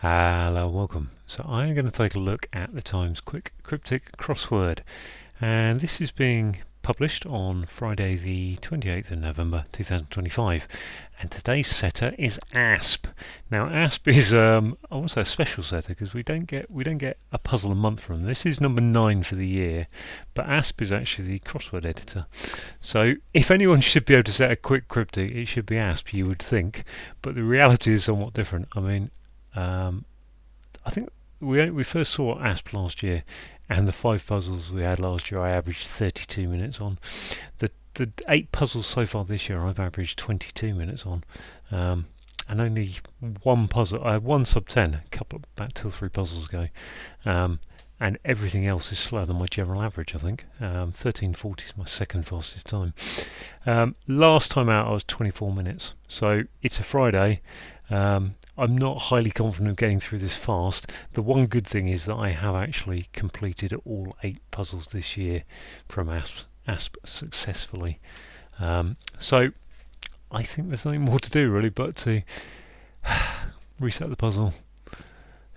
Hello, welcome. So I'm going to take a look at the Times Quick Cryptic crossword, and this is being published on Friday the 28th of November 2025, and today's setter is ASP. Now ASP is I want to say a special setter because we don't get a puzzle a month from them. This is number 9 for the year, but ASP is actually the crossword editor. So if anyone should be able to set a quick cryptic, it should be ASP, you would think, but the reality is somewhat different. Um, I think we first saw ASP last year, and the 5 puzzles we had last year I averaged 32 minutes on. The 8 puzzles so far this year I've averaged 22 minutes on, and only one puzzle. I had one sub 10 about 2 or 3 puzzles ago, and everything else is slower than my general average. I think 13:40 is my second fastest time. Last time out I was 24 minutes, so it's a Friday. I'm not highly confident of getting through this fast. The one good thing is that I have actually completed all 8 puzzles this year from ASP successfully. So I think there's nothing more to do really but to reset the puzzle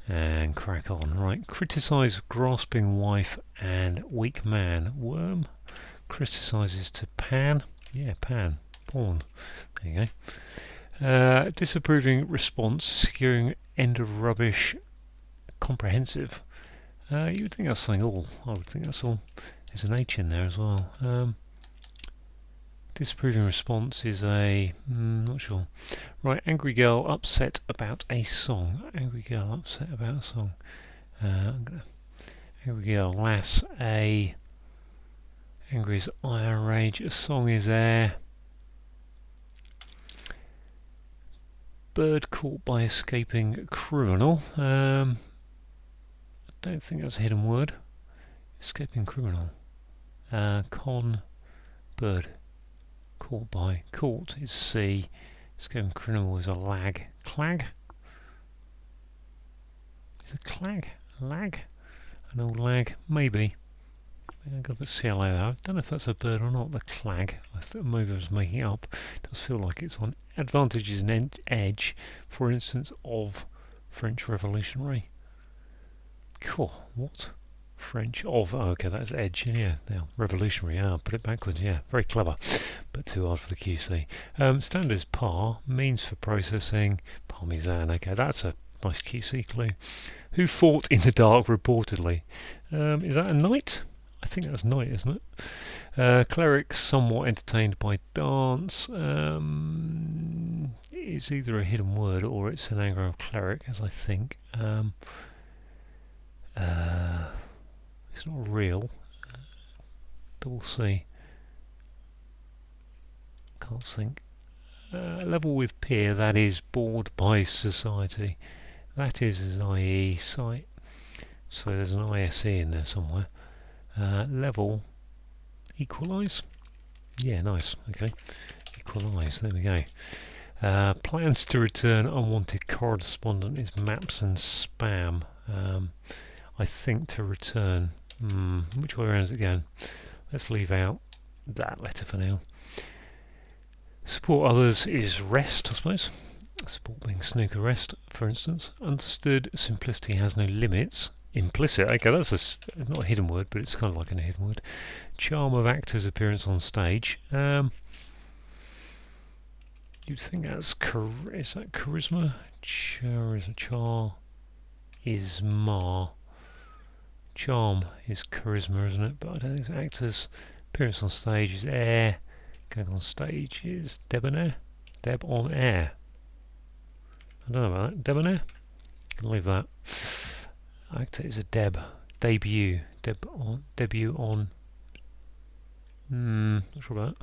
and crack on. Right, criticise grasping wife and weak man. Worm criticises to Pan. Yeah, Pan. Porn. There you go. Disapproving response, securing end of rubbish, comprehensive. You would think that's saying all. I would think that's all. There's an H in there as well. Disapproving response is not sure. Right, angry girl upset about a song. Angry girl upset about a song. Angry girl lass a. Angry is ire rage. A song is air. Bird caught by escaping criminal. I don't think that's a hidden word. Escaping criminal. Con bird caught by. Caught is C. Escaping criminal is a lag. Clag? Is it clag? Lag? An old lag? Maybe. I'm going to put CLA there. I don't know if that's a bird or not. The clag. I thought maybe I was making it up. It does feel like it's one. Advantages and edge, for instance, of French Revolutionary. Cool. What? French of. Oh, okay, that's edge. Yeah, now revolutionary. Put it backwards. Yeah, very clever, but too hard for the QC. Standard is par. Means for processing. Parmesan. Okay, that's a nice QC clue. Who fought in the dark reportedly? Is that a knight? I think that's knight, isn't it? Cleric somewhat entertained by dance. It's either a hidden word or it's an anagram of cleric, as I think. It's not real. Double C. Can't think. Level with peer, that is bored by society. That is IE site. So there's an ISE in there somewhere. Level equalise. Yeah, nice. Okay, equalise. There we go. Plans to return unwanted correspondent is maps and spam. I think to return. Which way around is it going? Let's leave out that letter for now. Support others is rest, I suppose. Support being snooker rest, for instance. Understood. Simplicity has no limits. Implicit. Okay, that's not a hidden word, but it's kind of like a hidden word. Charm of actor's appearance on stage. You'd think that's is that charisma? Char is ma. Charm is charisma, isn't it? But I don't think it's actor's appearance on stage is air. Going on stage is debonair. Deb on air. I don't know about that. Debonair? Can leave that. Actor is a deb. Debut. Debut on. Not sure about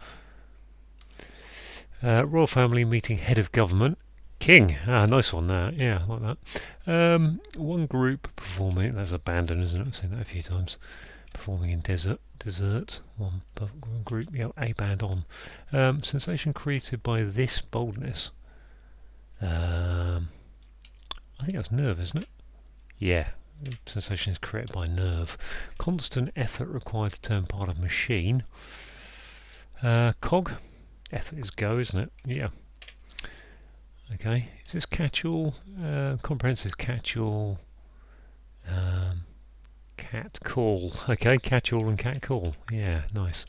that. Royal family meeting head of government. King. Nice one there. Yeah, I like that. One group performing. That's abandon, isn't it? I've seen that a few times. Performing in desert. One group. Yeah, a band on. Sensation created by this boldness. I think that's nerve, isn't it? Yeah. Sensation is created by nerve. Constant effort required to turn part of machine. Cog. Effort is go, isn't it? Yeah. Okay, is this catch-all? Comprehensive catch-all. Cat call. Okay, catch-all and cat call. Yeah, nice.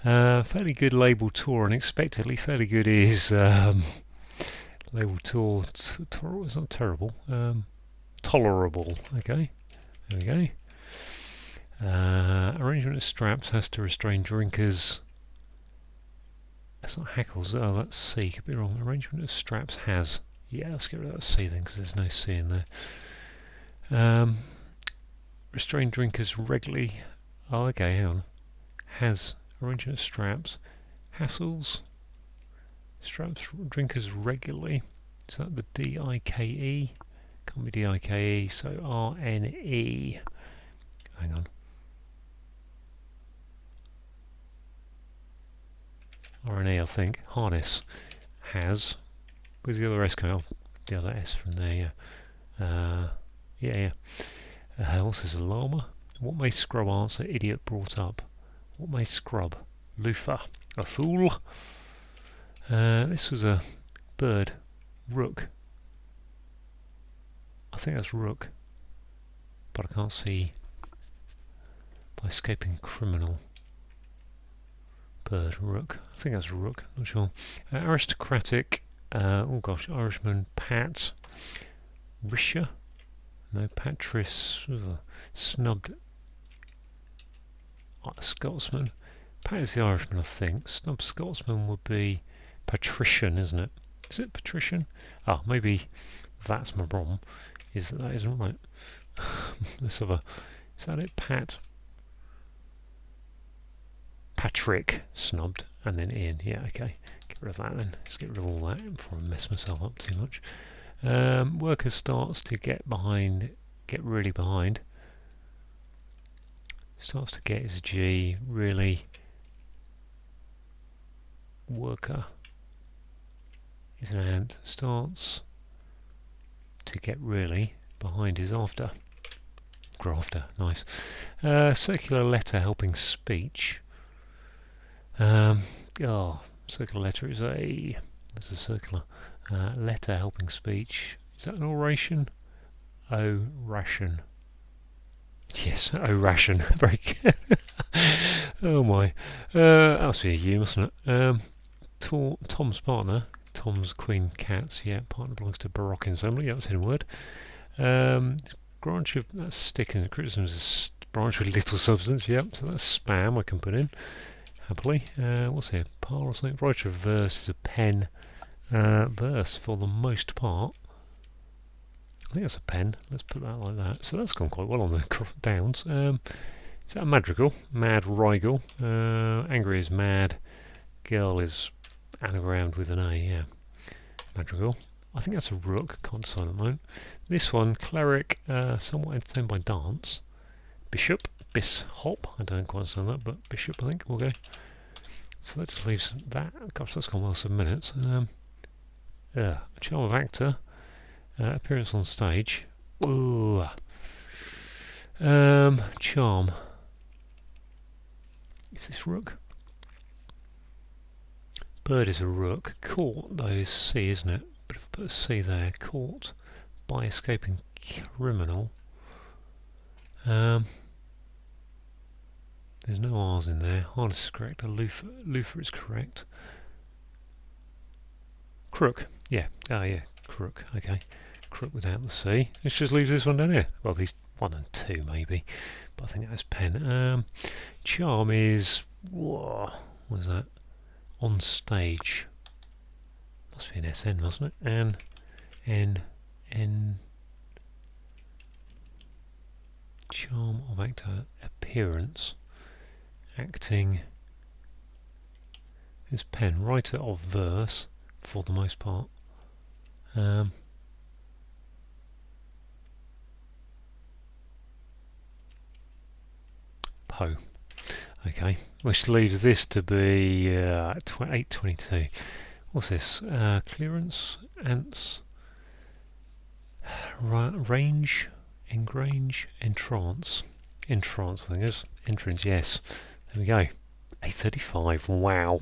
Fairly good label tour. Unexpectedly, fairly good is label tour. It's not terrible. Tolerable. Okay, there we go. Arrangement of straps has to restrain drinkers. That's not hackles. Oh, that's C. Could be wrong. Arrangement of straps has. Yeah, let's get rid of that C then, because there's no C in there. Restrain drinkers regularly. Oh, okay, hang on. Has. Arrangement of straps. Hassles. Straps drinkers regularly. Is that the D-I-K-E? Can't be D-I-K-E, so R-N-E. Hang on. R-N-E, I think. Harness. Has. Where's the other S going? Oh, the other S from there, yeah. Yeah. What's this, a llama? What may Scrub answer? Idiot brought up. What may Scrub? Loofah. A fool. This was a bird. Rook. I think that's rook. But I can't see. By escaping criminal. Bird. Rook. I think that's rook. Not sure. Aristocratic. Oh gosh. Irishman. Pat. Risha. No. Patris. Snubbed. Scotsman. Pat is the Irishman, I think. Snubbed Scotsman would be patrician, isn't it? Is it patrician? Ah, maybe that's my problem. Is that isn't right? Let's have a. Is that it? Patrick snubbed, and then Ian. Yeah, okay. Get rid of that then. Let's get rid of all that before I mess myself up too much. Worker starts to get really behind. Starts to get is a G, really. Worker is an ant. Starts to get really behind is after. Grafter, nice. Circular letter helping speech. Circular letter is a. There's a circular letter helping speech. Is that an oration? O-ration. Yes, O-ration. Very good. Oh my. That must be a U, mustn't it? Tom's partner. Tom's queen cats. Yeah, partner belongs to Baroque ensemble. Yeah, that's in a word. Branch of that's stick in the criticism is a branch with little substance. Yep, so that's spam. I can put in happily. What's here? Par or something. Writer of verse is a pen. Verse for the most part. I think that's a pen. Let's put that like that. So that's gone quite well on the downs. Is that a madrigal? Mad Rigel. Angry is mad. Girl is anagrammed with an A. Yeah, madrigal. I think that's a rook. Can't decide at the moment. This one, cleric, somewhat entertained by dance. Bishop, bis-hop. I don't quite understand that, but bishop, I think, will go. So that just leaves that. Gosh, that's gone well 7 minutes. Charm of actor. Appearance on stage. Ooh. Charm. Is this rook? Bird is a rook. Caught, though, is C, isn't it? But if I put a C there, caught by escaping criminal. There's no R's in there. Harness is correct. A loofah is correct. Crook. Yeah. Oh, yeah. Crook. Okay. Crook without the C. Let's just leave this one down here. Well, at least 1 and 2 maybe. But I think that's pen. Charm is. Whoa, what is that? On stage. Must be an SN, mustn't it? N. Charm of actor. Appearance. Acting. Is pen. Writer of verse, for the most part. Poe. Okay, which leaves this to be 8:22. What's this? Clearance, ants, range, engrange, entrance. Entrance, I think it is. Entrance, yes. There we go. 8:35. Wow.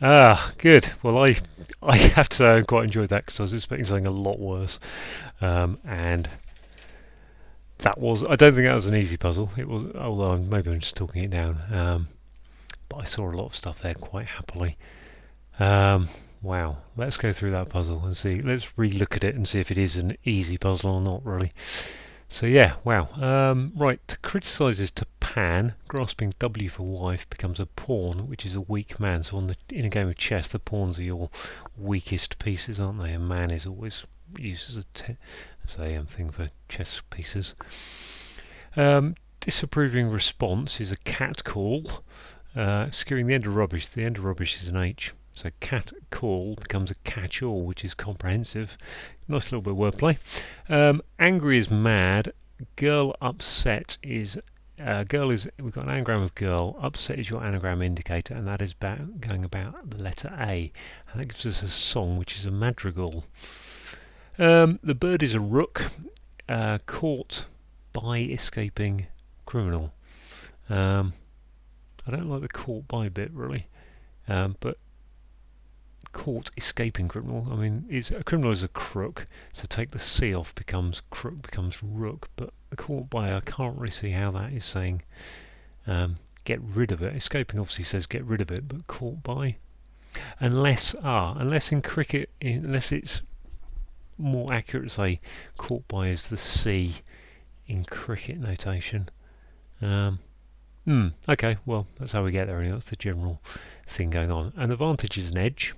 Ah, good. Well, I have to say I quite enjoyed that because I was expecting something a lot worse. And that was, I don't think that was an easy puzzle. It was, although maybe I'm just talking it down. But I saw a lot of stuff there quite happily. Um, wow. Let's go through that puzzle and see. Let's re-look at it and see if it is an easy puzzle or not, really. So yeah, wow. Right, to criticise is to pan. Grasping W for wife becomes a pawn, which is a weak man. So in a game of chess, the pawns are your weakest pieces, aren't they? A man is always used as a thing for chess pieces. Disapproving response is a cat call. Skewing the end of rubbish. The end of rubbish is an H. So cat call becomes a catch-all, which is comprehensive. Nice little bit of wordplay. Angry is mad. Girl upset is girl is. We've got an anagram of girl. Upset is your anagram indicator, and that is going about the letter A. And that gives us a song, which is a madrigal. The bird is a rook. Caught by escaping criminal. I don't like the caught by bit really, but caught escaping criminal. I mean, a criminal is a crook, so take the C off becomes crook becomes rook. But caught by, I can't really see how that is saying get rid of it. Escaping obviously says get rid of it, but caught by, unless in cricket, unless it's more accurate to say caught by is the C in cricket notation. Okay, well, that's how we get there. Anyway. That's the general thing going on. An advantage is an edge.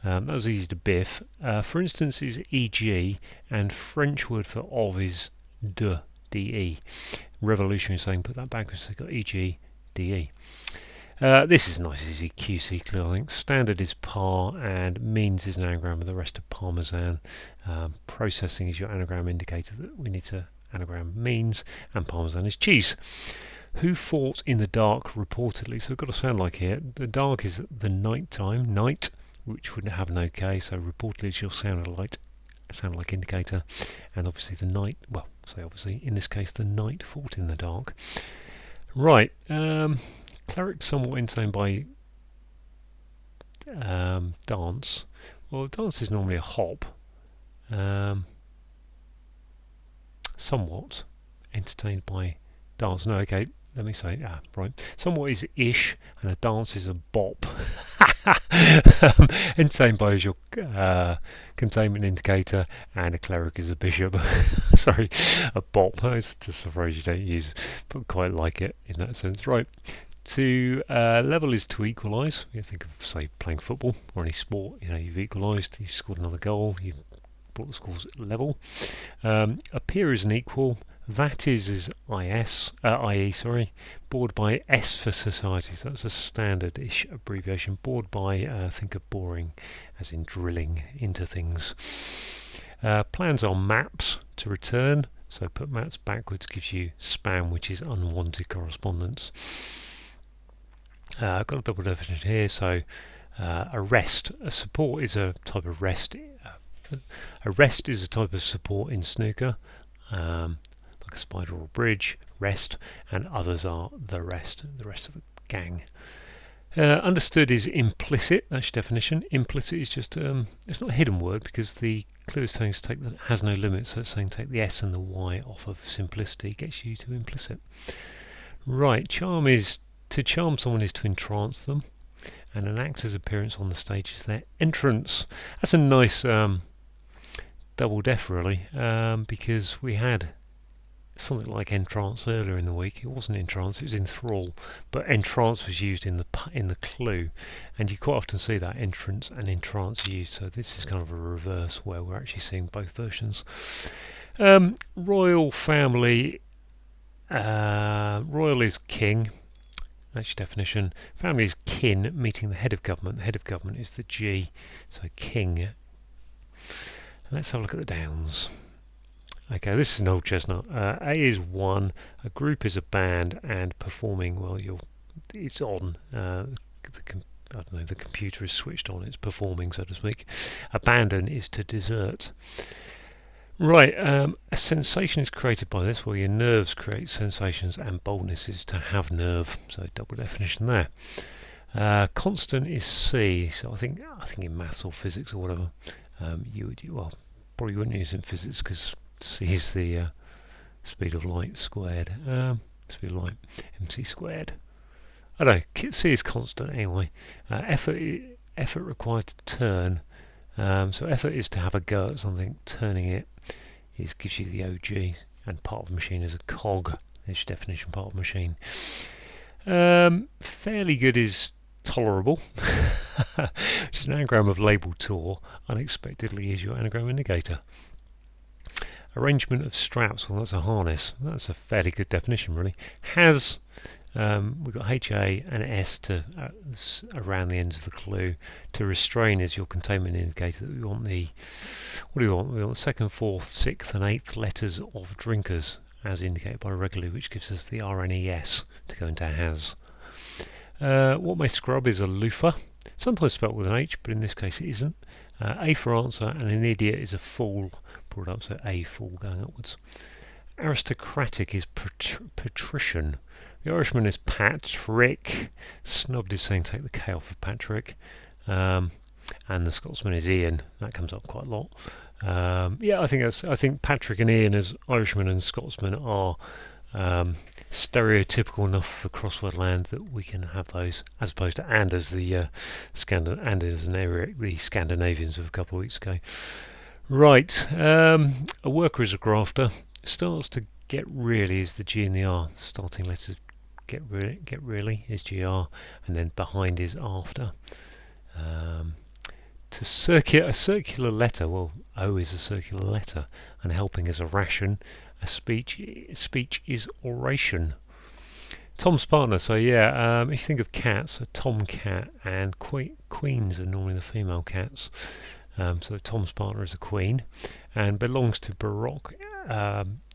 That was easy to biff. For instance, is e.g. and French word for of is de. Revolution is saying put that backwards. So you've got e.g. de. This is nice, easy, QC clear, I think. Standard is par, and means is an anagram of the rest of parmesan. Processing is your anagram indicator that we need to anagram means, and parmesan is cheese. Who fought in the dark reportedly? So we've got to sound like here. The dark is the night time, night, which wouldn't have no K, so reportedly is your sound like indicator. And obviously the night, well, say obviously, in this case, the night fought in the dark. Right, cleric somewhat insane by dance. Well, dance is normally a hop. Somewhat entertained by dance. No, okay, let me say, right. Somewhat is ish, and a dance is a bop. Entertained by is your containment indicator, and a cleric is a bishop. Sorry, a bop. It's just a phrase you don't use, but quite like it in that sense. Right. To level is to equalise. You think of, say, playing football or any sport. You've equalised. You scored another goal. You've brought the scores level. Appear is an equal. That is IE, sorry. Bored by S for society. So that's a standard-ish abbreviation. Bored by, think of boring, as in drilling into things. Plans are maps to return. So put maps backwards gives you spam, which is unwanted correspondence. I've got a double definition here. So arrest. A support is a type of rest. A rest is a type of support in snooker. Like a spider or bridge, rest, and others are the rest of the gang. Understood is implicit, that's your definition. Implicit is just, it's not a hidden word because the clue is telling us to has no limit, so it's saying take the S and the Y off of simplicity, gets you to implicit. Right, charm is, to charm someone is to entrance them, and an actor's appearance on the stage is their entrance. That's a nice double def really, because we had something like entrance earlier in the week. It wasn't entrance, it was enthrall, but entrance was used in the clue, and you quite often see that entrance and entrance used, so this is kind of a reverse where we're actually seeing both versions. Royal family, royal is king, that's your definition. Family is kin, meeting the head of government. The head of government is the G, so king. Let's have a look at the downs. Okay, this is an old chestnut. A is one, a group is a band, and performing, well, it's on. I don't know, the computer is switched on, it's performing, so to speak. Abandon is to desert. Right, a sensation is created by this. Well, your nerves create sensations, and boldness is to have nerve, so double definition there. Constant is C, so I think in maths or physics or whatever, well, probably wouldn't use it in physics because C is the speed of light squared. Speed of light, mc squared. I don't know. C is constant anyway. Effort required to turn. So effort is to have a go at something. Turning it gives you the OG, and part of the machine is a cog. There's your definition. Part of the machine. Fairly good is tolerable, which is an anagram of label tour. Unexpectedly is your anagram indicator. Arrangement of straps, well, that's a harness. That's a fairly good definition, really. Has, we've got HA and S to around the ends of the clue. To restrain is your containment indicator. That we want the, what do we want? We want the second, fourth, sixth, and eighth letters of drinkers, as indicated by regular, which gives us the RNES to go into has. What may scrub is a loofah, sometimes spelt with an H, but in this case it isn't. A for answer, and an idiot is a fool, brought up, so a fool going upwards. Aristocratic is patrician. The Irishman is Patrick. Snubbed is saying take the K off of Patrick. And the Scotsman is Ian. That comes up quite a lot. Yeah, I think Patrick and Ian as Irishmen and Scotsmen are stereotypical enough for crossword land that we can have those, as opposed to Anders, the Anders and Eric, the Scandinavians of a couple of weeks ago. Right, a worker is a grafter. Starts to get really is the G and the R. Starting letters get really is GR, and then behind is after. To a circular letter, well, O is a circular letter, and helping is a ration. A speech is oration. Tom's partner, so yeah, if you think of cats, a tomcat and queens are normally the female cats. So Tom's partner is a queen, and belongs to Baroque.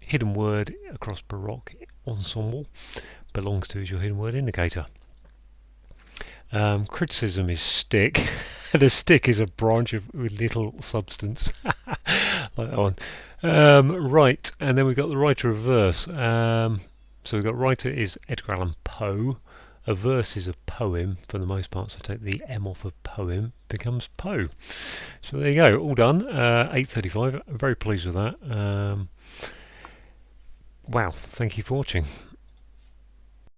Hidden word across Baroque ensemble. Belongs to is your hidden word indicator. Criticism is stick, and a stick is a branch with little substance, like that one. Right, and then we've got the writer of verse. So we've got writer is Edgar Allan Poe. A verse is a poem for the most part, so take the M off of poem, becomes Poe. So there you go, all done. 8:35. I'm very pleased with that. Wow, thank you for watching.